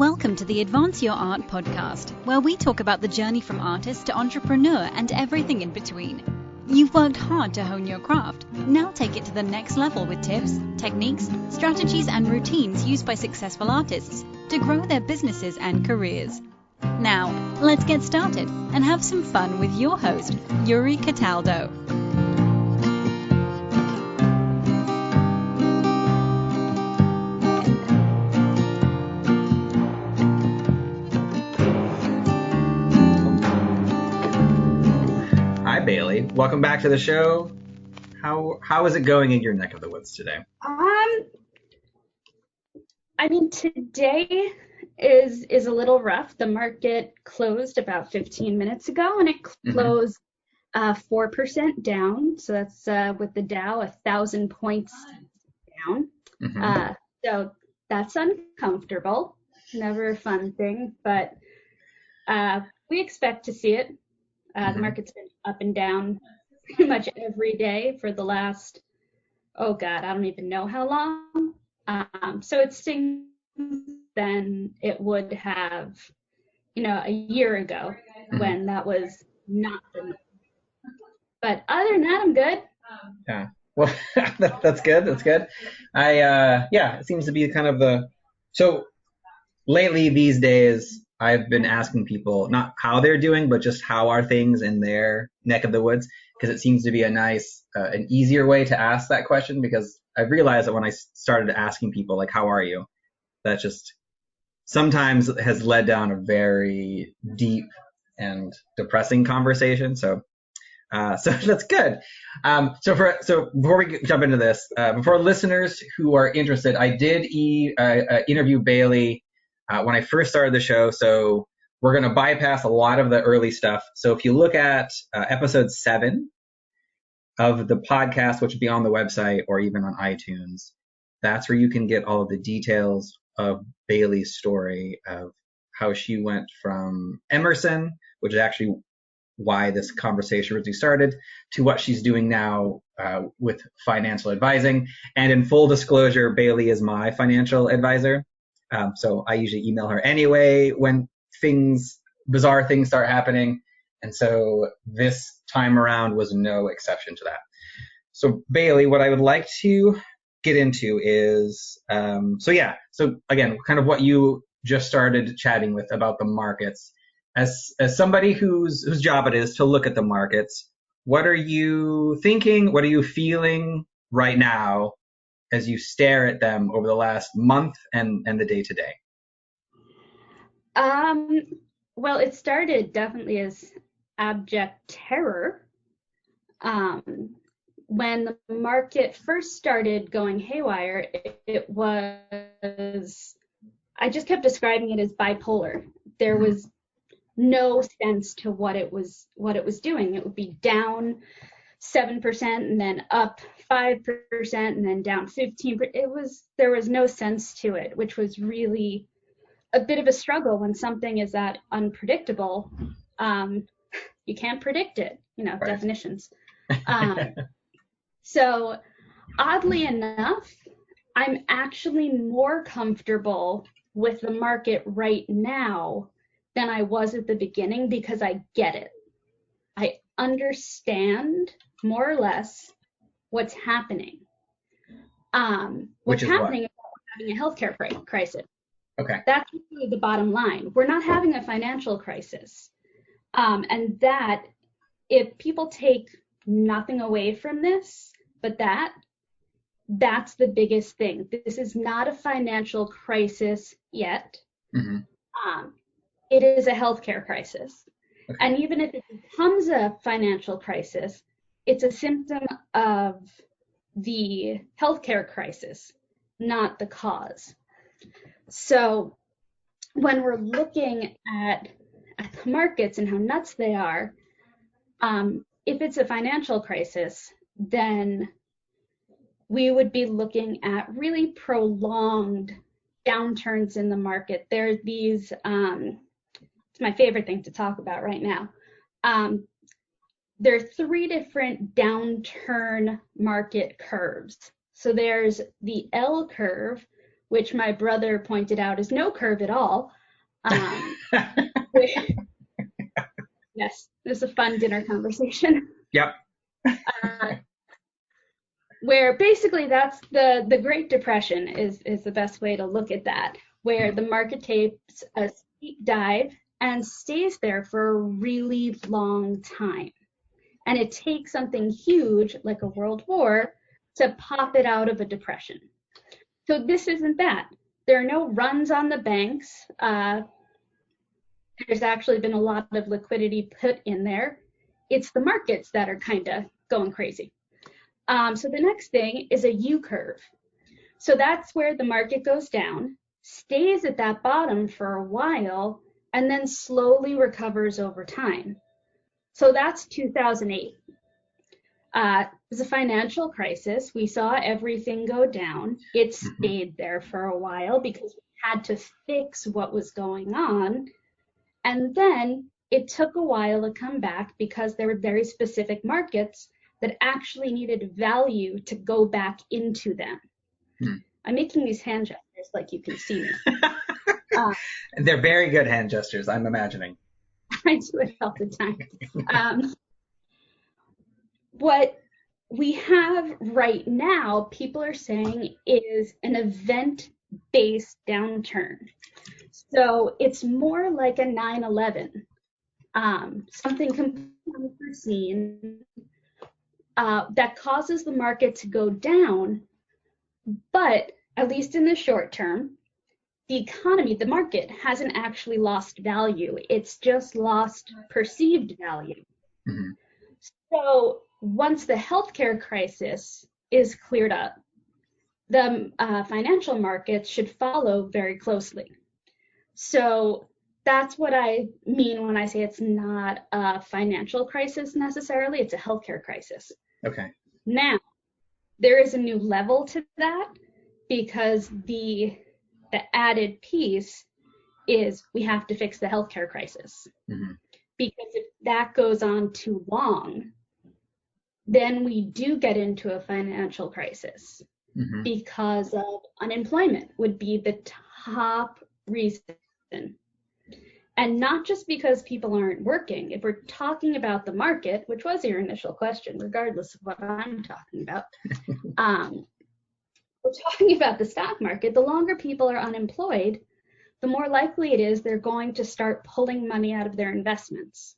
Welcome to the Advance Your Art podcast, where we talk about the journey from artist to entrepreneur and everything in between. You've worked hard to hone your craft. Now take it to the next level with tips, techniques, strategies, and routines used by successful artists to grow their businesses and careers. Now, let's get started and have some fun with your host, Yuri Cataldo. Bailey, welcome back to the show. How is it going in your neck of the woods today? Today is a little rough. The market closed about 15 minutes ago, and it closed 4% down. So that's with the Dow 1,000 points down. So that's uncomfortable. Never a fun thing, but we expect to see it. The market's been up and down pretty much every day for the last, I don't even know how long. So it stings than it would have, a year ago when that was not the norm. But other than that, I'm good. Yeah. Well, that's good. That's good. It seems to be kind of so lately these days, I've been asking people not how they're doing, but just how are things in their neck of the woods, because it seems to be a nice, an easier way to ask that question, because I've realized that when I started asking people, like, how are you, that just sometimes has led down a very deep and depressing conversation. So that's good. So before we jump into this, for listeners who are interested, I did interview Bailey when I first started the show, so we're going to bypass a lot of the early stuff. So if you look at episode 7 of the podcast, which will be on the website or even on iTunes, that's where you can get all of the details of Bailey's story of how she went from Emerson, which is actually why this conversation really started, to what she's doing now with financial advising. And in full disclosure, Bailey is my financial advisor. So I usually email her anyway when bizarre things start happening. And so this time around was no exception to that. So Bailey, what I would like to get into is, so again, kind of what you just started chatting with about the markets. As somebody whose job it is to look at the markets, what are you thinking? What are you feeling right now as you stare at them over the last month and the day to day? Well, it started definitely as abject terror. When the market first started going haywire, it was, I just kept describing it as bipolar. There was no sense to what it was doing. It would be down 7% and then up 5% and then down 15%. There was no sense to it, which was really a bit of a struggle when something is that unpredictable. You can't predict it, right. Definitions. So oddly enough, I'm actually more comfortable with the market right now than I was at the beginning, because I get it. I understand more or less what's happening. What's happening is we're having a healthcare crisis. Okay. That's really the bottom line. We're not having a financial crisis. And that, if people take nothing away from this, but that's the biggest thing. This is not a financial crisis yet. It is a healthcare crisis. Okay. And even if it becomes a financial crisis, it's a symptom of the healthcare crisis, not the cause. So when we're looking at the markets and how nuts they are, if it's a financial crisis, then we would be looking at really prolonged downturns in the market. There are these, it's my favorite thing to talk about right now. There are 3 different downturn market curves. So there's the L curve, which my brother pointed out is no curve at all. Yes, this is a fun dinner conversation. Yep. Where basically that's the Great Depression is the best way to look at that, where the market takes a steep dive and stays there for a really long time. And it takes something huge like a world war to pop it out of a depression. So this isn't that. There are no runs on the banks. There's actually been a lot of liquidity put in there. It's the markets that are kind of going crazy. So the next thing is a U curve. So that's where the market goes down, stays at that bottom for a while, and then slowly recovers over time. So that's 2008. It was a financial crisis. We saw everything go down. It stayed there for a while because we had to fix what was going on. And then it took a while to come back because there were very specific markets that actually needed value to go back into them. I'm making these hand gestures like you can see me. They're very good hand gestures, I'm imagining. I do it all the time. What we have right now, people are saying, is an event-based downturn. So it's more like a 9/11, something completely unforeseen that causes the market to go down. But at least in the short term, the economy, the market hasn't actually lost value. It's just lost perceived value. So once the healthcare crisis is cleared up, the financial markets should follow very closely. So that's what I mean when I say it's not a financial crisis necessarily, it's a healthcare crisis. Okay. Now, there is a new level to that because the added piece is we have to fix the healthcare crisis. Because if that goes on too long, then we do get into a financial crisis because of unemployment would be the top reason. And not just because people aren't working. If we're talking about the market, which was your initial question, regardless of what I'm talking about, we're talking about the stock market. The longer people are unemployed, the more likely it is they're going to start pulling money out of their investments.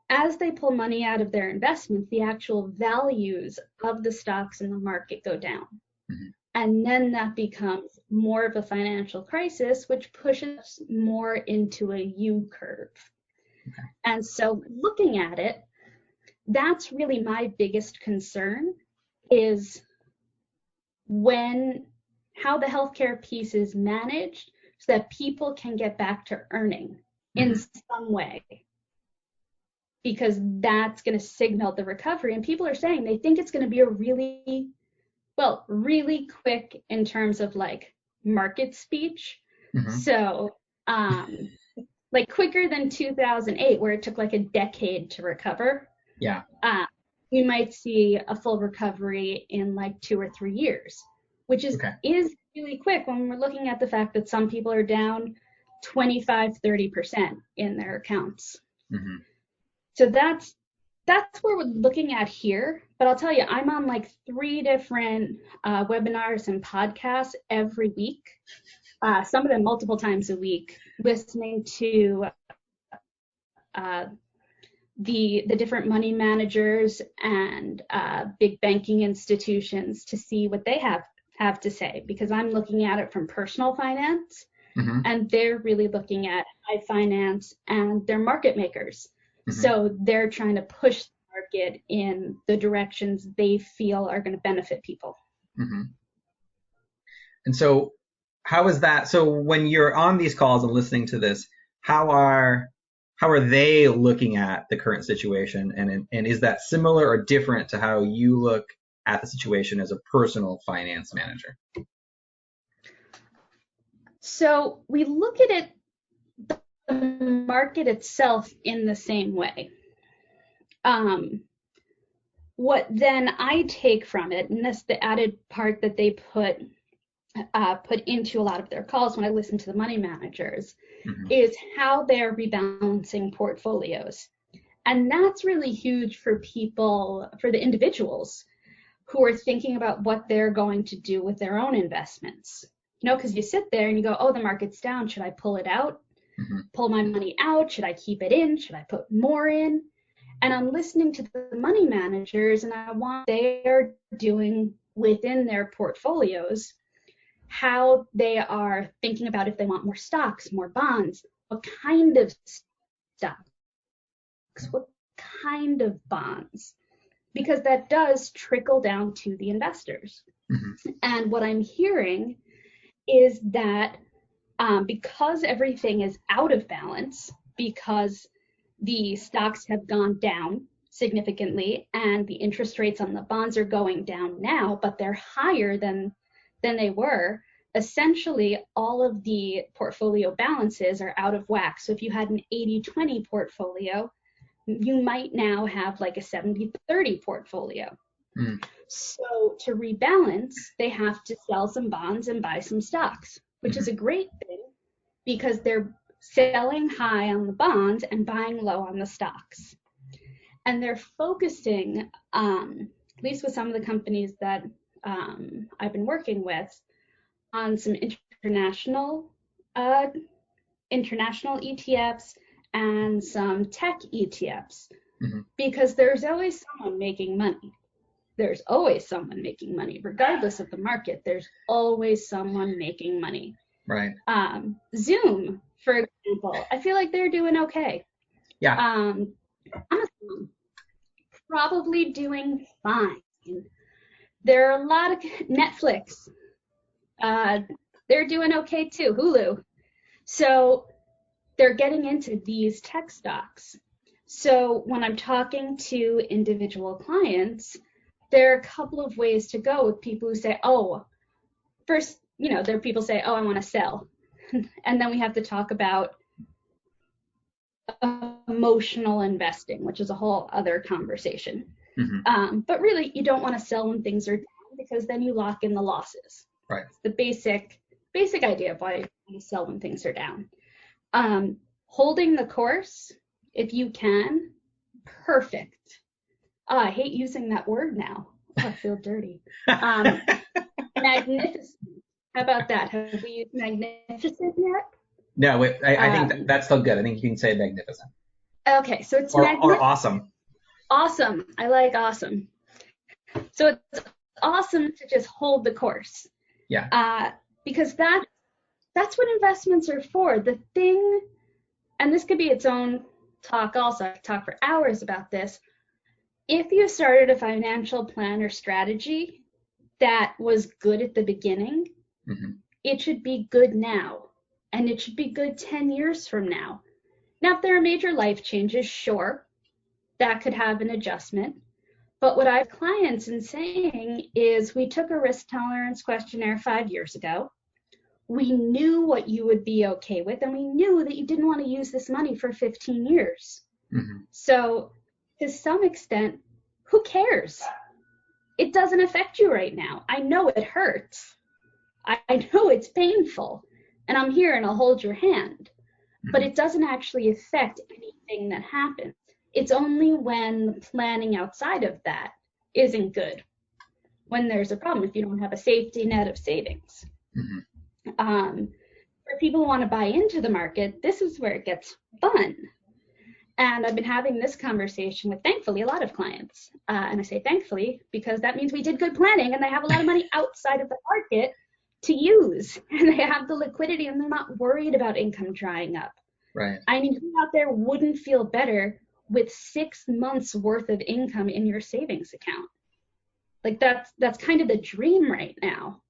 As they pull money out of their investments, the actual values of the stocks in the market go down. And then that becomes more of a financial crisis, which pushes more into a U curve. And so looking at it, that's really my biggest concern is how the healthcare piece is managed so that people can get back to earning in some way. Because that's going to signal the recovery. And people are saying they think it's going to be a really quick in terms of like market speech. So like quicker than 2008, where it took like a decade to recover. Yeah. We might see a full recovery in like 2 or 3 years, which is really quick when we're looking at the fact that some people are down 25-30% in their accounts. So that's where we're looking at here. But I'll tell you, I'm on like 3 different webinars and podcasts every week, some of them multiple times a week, listening to the different money managers and big banking institutions to see what they have to say, because I'm looking at it from personal finance, and they're really looking at high finance, and they're market makers. So they're trying to push the market in the directions they feel are going to benefit people. And so how is that? So when you're on these calls and listening to this, how are they looking at the current situation? And is that similar or different to how you look at the situation as a personal finance manager? So we look at it, the market itself, in the same way. What then I take from it, and that's the added part that they put put into a lot of their calls when I listen to the money managers Mm-hmm. is how they're rebalancing portfolios. And that's really huge for people, for the individuals who are thinking about what they're going to do with their own investments. Because you sit there and you go, oh, the market's down. Should I pull it out? Mm-hmm. Pull my money out? Should I keep it in? Should I put more in? And I'm listening to the money managers and I want they're doing within their portfolios, how they are thinking about if they want more stocks, more bonds, what kind of stocks, what kind of bonds, because that does trickle down to the investors. Mm-hmm. And what I'm hearing is that because everything is out of balance, because the stocks have gone down significantly and the interest rates on the bonds are going down now, but they're higher than they were, essentially all of the portfolio balances are out of whack. So if you had an 80-20 portfolio, you might now have like a 70-30 portfolio. Mm. So to rebalance, they have to sell some bonds and buy some stocks, which is a great thing because they're selling high on the bonds and buying low on the stocks. And they're focusing, at least with some of the companies that I've been working with, on some international ETFs and some tech ETFs, because there's always someone making money. There's always someone making money, regardless of the market. There's always someone making money. Right. Zoom, for example, I feel like they're doing okay. Yeah. Amazon, probably doing fine. There are a lot of Netflix. They're doing okay too. Hulu. So they're getting into these tech stocks. So when I'm talking to individual clients, there are a couple of ways to go with people who say, oh, first, there are people say, oh, I want to sell. And then we have to talk about emotional investing, which is a whole other conversation. Mm-hmm. But really, you don't want to sell when things are down because then you lock in the losses. Right. It's the basic idea of why you sell when things are down. Holding the course, if you can, perfect. I hate using that word now. I feel dirty. Magnificent. How about that? Have we used magnificent yet? No, I think that's still good. I think you can say magnificent. Okay, so it's or awesome. Awesome. I like awesome. So it's awesome to just hold the course. Yeah. Because that's what investments are for. The thing, and this could be its own talk also. I could talk for hours about this. If you started a financial plan or strategy that was good at the beginning, it should be good now. And it should be good 10 years from now. Now, if there are major life changes, sure, that could have an adjustment. But what I have clients in saying is we took a risk tolerance questionnaire 5 years ago. We knew what you would be okay with, and we knew that you didn't want to use this money for 15 years. So to some extent, who cares? It doesn't affect you right now. I know it hurts. I know it's painful. And I'm here and I'll hold your hand. But it doesn't actually affect anything that happens. It's only when the planning outside of that isn't good, when there's a problem, if you don't have a safety net of savings. For people who want to buy into the market, this is where it gets fun. And I've been having this conversation with, thankfully, a lot of clients. And I say thankfully because that means we did good planning and they have a lot of money outside of the market to use. And they have the liquidity and they're not worried about income drying up. Right. I mean, who out there wouldn't feel better with 6 months worth of income in your savings account? Like that's kind of the dream right now.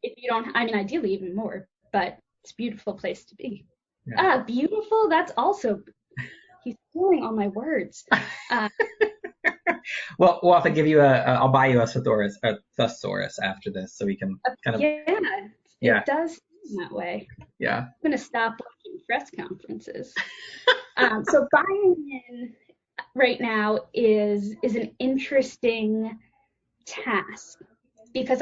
If you don't, I mean, ideally even more, but it's a beautiful place to be. Yeah. Beautiful. That's also, he's stealing all my words. Well, we'll have to give you I'll buy you a thesaurus after this so we can kind of. Yeah. It does seem that way. Yeah. I'm going to stop watching press conferences. So buying in right now is an interesting task because